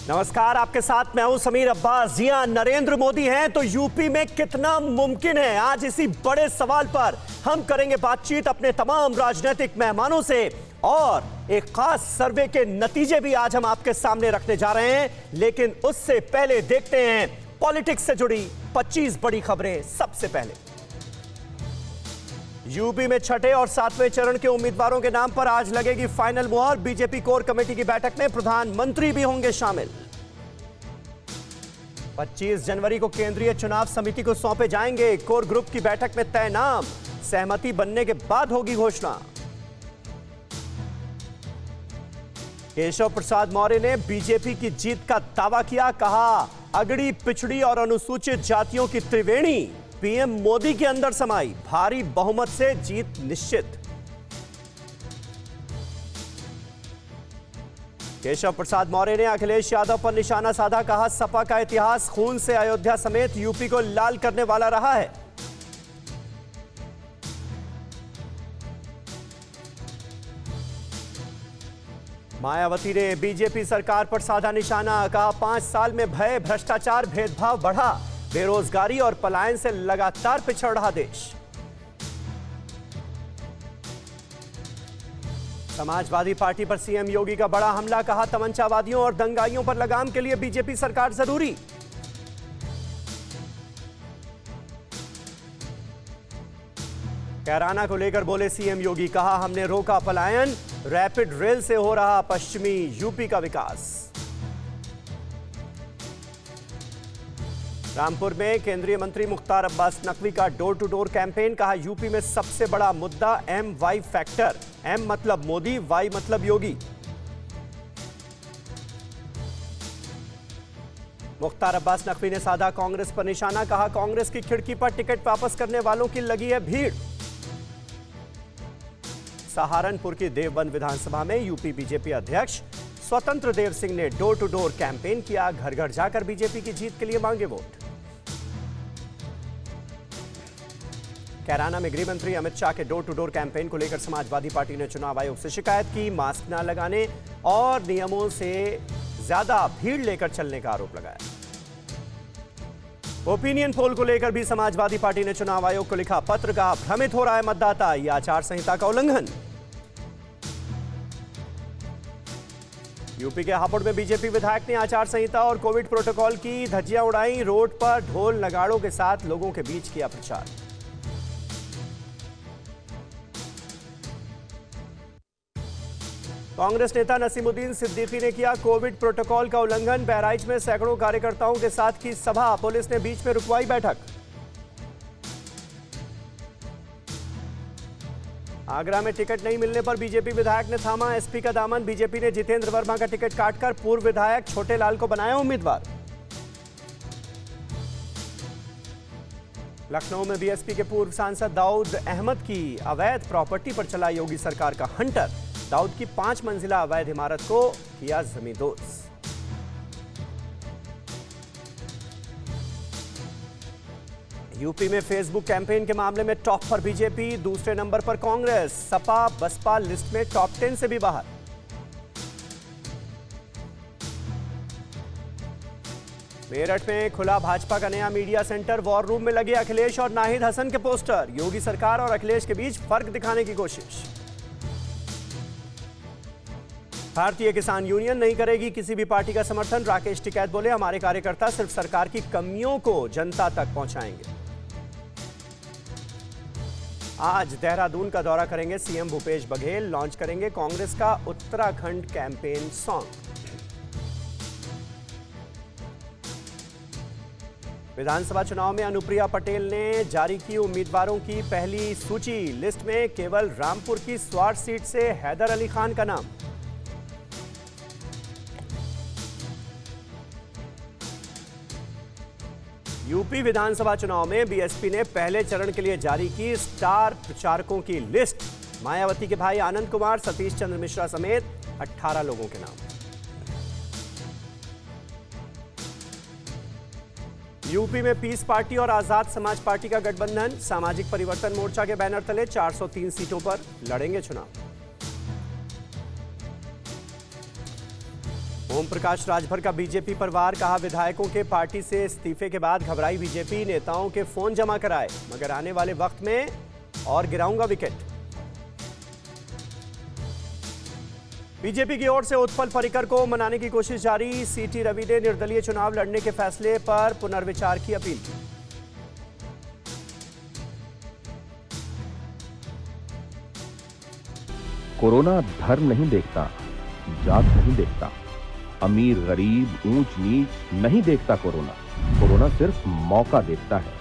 नमस्कार, आपके साथ मैं हूं समीर अब्बास। जी हां, नरेंद्र मोदी हैं तो यूपी में कितना मुमकिन है? आज इसी बड़े सवाल पर हम करेंगे बातचीत अपने तमाम राजनीतिक मेहमानों से और एक खास सर्वे के नतीजे भी आज हम आपके सामने रखने जा रहे हैं। लेकिन उससे पहले देखते हैं पॉलिटिक्स से जुड़ी 25 बड़ी खबरें। सबसे पहले यूपी में छठे और सातवें चरण के उम्मीदवारों के नाम पर आज लगेगी फाइनल मुहर। बीजेपी कोर कमेटी की बैठक में प्रधानमंत्री भी होंगे शामिल। 25 जनवरी को केंद्रीय चुनाव समिति को सौंपे जाएंगे कोर ग्रुप की बैठक में तय नाम। सहमति बनने के बाद होगी घोषणा। केशव प्रसाद मौर्य ने बीजेपी की जीत का दावा किया। कहा, अगड़ी पिछड़ी और अनुसूचित जातियों की त्रिवेणी पीएम मोदी के अंदर समाई, भारी बहुमत से जीत निश्चित। केशव प्रसाद मौर्य ने अखिलेश यादव पर निशाना साधा। कहा, सपा का इतिहास खून से अयोध्या समेत यूपी को लाल करने वाला रहा है। मायावती ने बीजेपी सरकार पर साधा निशाना। कहा, 5 साल में भय, भ्रष्टाचार, भेदभाव बढ़ा, बेरोजगारी और पलायन से लगातार पिछड़ रहा देश। समाजवादी पार्टी पर सीएम योगी का बड़ा हमला। कहा, तमंचावादियों और दंगाइयों पर लगाम के लिए बीजेपी सरकार जरूरी। कैराना को लेकर बोले सीएम योगी। कहा, हमने रोका पलायन, रैपिड रेल से हो रहा पश्चिमी यूपी का विकास। रामपुर में केंद्रीय मंत्री मुख्तार अब्बास नकवी का डोर टू डोर कैंपेन। कहा, यूपी में सबसे बड़ा मुद्दा MY फैक्टर। M मतलब मोदी, Y मतलब योगी। मुख्तार अब्बास नकवी ने साधा कांग्रेस पर निशाना। कहा, कांग्रेस की खिड़की पर टिकट वापस करने वालों की लगी है भीड़। सहारनपुर की देवबंद विधानसभा में यूपी बीजेपी अध्यक्ष स्वतंत्र देव सिंह ने डोर टू डोर कैंपेन किया। घर घर जाकर बीजेपी की जीत के लिए मांगे वोट। कैराना में गृह मंत्री अमित शाह के डोर टू डोर कैंपेन को लेकर समाजवादी पार्टी ने चुनाव आयोग से शिकायत की। मास्क न लगाने और नियमों से ज्यादा भीड़ लेकर चलने का आरोप लगाया। ओपिनियन पोल को लेकर भी समाजवादी पार्टी ने चुनाव आयोग को लिखा पत्र। कहा, भ्रमित हो रहा है मतदाता, यह आचार संहिता का उल्लंघन। यूपी के हापुड़ में बीजेपी विधायक ने आचार संहिता और कोविड प्रोटोकॉल की धज्जियां उड़ाई। रोड पर ढोल नगाड़ों के साथ लोगों के बीच किया प्रचार। कांग्रेस नेता नसीमुद्दीन सिद्दीकी ने किया कोविड प्रोटोकॉल का उल्लंघन। बहराइच में सैकड़ों कार्यकर्ताओं के साथ की सभा। पुलिस ने बीच में रुकवाई बैठक। आगरा में टिकट नहीं मिलने पर बीजेपी विधायक ने थामा एसपी का दामन। बीजेपी ने जितेंद्र वर्मा का टिकट काटकर पूर्व विधायक छोटे लाल को बनाया उम्मीदवार। लखनऊ में बीएसपी के पूर्व सांसद दाऊद अहमद की अवैध प्रॉपर्टी पर चला योगी सरकार का हंटर। दाऊद की 5 मंजिला अवैध इमारत को किया जमींदोज। यूपी में फेसबुक कैंपेन के मामले में टॉप पर बीजेपी, दूसरे नंबर पर कांग्रेस। सपा बसपा लिस्ट में टॉप 10 से भी बाहर। मेरठ में खुला भाजपा का नया मीडिया सेंटर। वॉर रूम में लगे अखिलेश और नाहिद हसन के पोस्टर। योगी सरकार और अखिलेश के बीच फर्क दिखाने की कोशिश। भारतीय किसान यूनियन नहीं करेगी किसी भी पार्टी का समर्थन। राकेश टिकैत बोले, हमारे कार्यकर्ता सिर्फ सरकार की कमियों को जनता तक पहुंचाएंगे। आज देहरादून का दौरा करेंगे सीएम भूपेश बघेल। लॉन्च करेंगे कांग्रेस का उत्तराखंड कैंपेन सॉन्ग। विधानसभा चुनाव में अनुप्रिया पटेल ने जारी की उम्मीदवारों की पहली सूची। लिस्ट में केवल रामपुर की स्वार सीट से हैदर अली खान का नाम। यूपी विधानसभा चुनाव में बीएसपी ने पहले चरण के लिए जारी की स्टार प्रचारकों की लिस्ट। मायावती के भाई आनंद कुमार, सतीश चंद्र मिश्रा समेत 18 लोगों के नाम। यूपी में पीस पार्टी और आजाद समाज पार्टी का गठबंधन। सामाजिक परिवर्तन मोर्चा के बैनर तले 403 सीटों पर लड़ेंगे चुनाव। ओम प्रकाश राजभर का बीजेपी पर वार, कहा विधायकों के पार्टी से इस्तीफे के बाद घबराई बीजेपी, नेताओं के फोन जमा कराए मगर आने वाले वक्त में और गिराऊंगा विकेट। बीजेपी की ओर से उत्पल पर्रिकर को मनाने की कोशिश जारी, सीटी रवि ने निर्दलीय चुनाव लड़ने के फैसले पर पुनर्विचार की अपील की। कोरोना धर्म नहीं देखता, जात नहीं देखता, अमीर गरीब ऊंच नीच नहीं देखता। कोरोना सिर्फ मौका देखता है,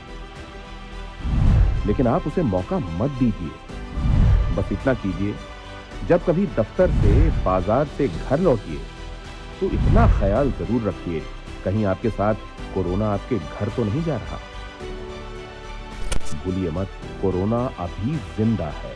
लेकिन आप उसे मौका मत दीजिए। बस इतना कीजिए, जब कभी दफ्तर से बाजार से घर लौटिए तो इतना ख्याल जरूर रखिए कहीं आपके साथ कोरोना आपके घर तो नहीं जा रहा। भूलिए मत, कोरोना अभी जिंदा है।